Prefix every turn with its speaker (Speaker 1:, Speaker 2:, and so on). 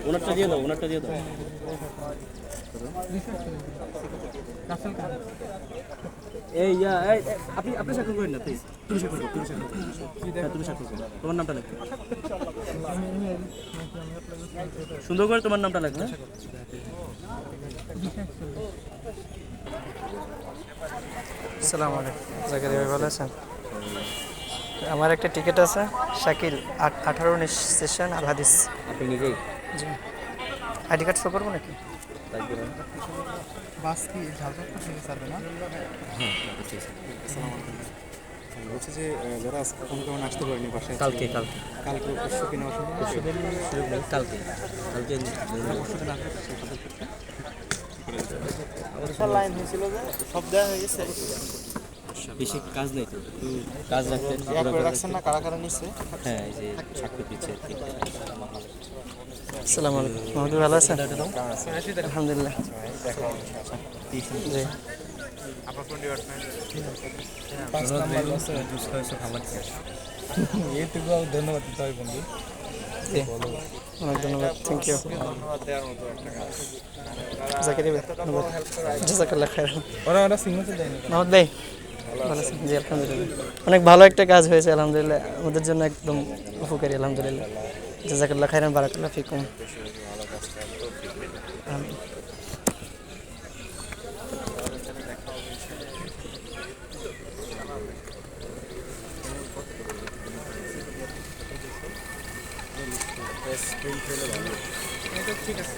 Speaker 1: ওনারটা দিয়ে দাও, ওনারটা দিয়ে দাও। এই আপনি আপনি স্বাক্ষর করেন না প্লিজ। তুমি স্বাক্ষর করো, তুমি স্বাক্ষর করো। তুমি স্বাক্ষর করো, তোমার নামটা লেখো সুন্দর করে, তোমার নামটা লেখো।
Speaker 2: আসসালামু আলাইকুম, জাকারিয়া ভাই ভালো আছেন? আমার একটা টিকিট আছে, শাকিল 18-19 সেশন আল হাদিস।
Speaker 1: আপনি নিজেই
Speaker 2: জি, আইডি কার্ড শো করবো নাকি?
Speaker 1: লাগবে না?
Speaker 3: বাস কি ঝালকাঠি থেকে ছাড়বে না? বলছি যে যারা আজকে কোনো কেমন আসতে পারেনি বাসায়,
Speaker 1: কালকে কালকে
Speaker 3: কালকে পরশু কিনা
Speaker 1: পরশু দিন সুযোগ নেই, কালকে কালকে
Speaker 3: পরশু দিন আসবে আমাদের লাইন হয়েছিল যে সব দেওয়া হয়ে গেছে।
Speaker 1: বেশি কাজ নেই তো, কাজ রাখতে
Speaker 3: রাখছেন না, কারা কারা নিচ্ছে?
Speaker 1: হ্যাঁ, এই যে স্বাক্ষর দিচ্ছে আর কি।
Speaker 2: আসসালামু আলাইকুম, মাহমুদ ভালো আছেন? আলহামদুলিল্লাহ। জি,
Speaker 3: আপনার কোন ডিপার্টমেন্ট? ধন্যবাদ দিতে হয় বন্ধু।
Speaker 2: জি, অনেক ধন্যবাদ, থ্যাংক ইউ।
Speaker 3: ধন্যবাদ দেওয়ার মতো একটা কাজ।
Speaker 2: জাকারিয়া ভাই ধন্যবাদ, জাযাকাল্লাহ খাইরান।
Speaker 3: ওরা সিগনেচার দেয়নি।
Speaker 2: মাহমুদ ভাই ভালো আছেন? জি আলহামদুলিল্লাহ, অনেক ভালো একটা কাজ হয়েছে আলহামদুলিল্লাহ, আমাদের জন্য একদম উপকারী আলহামদুলিল্লাহ। জাযাকাল্লাহ খাইরান, বারাকাল্লাহ ফিকুম।
Speaker 3: ঠিক আছে।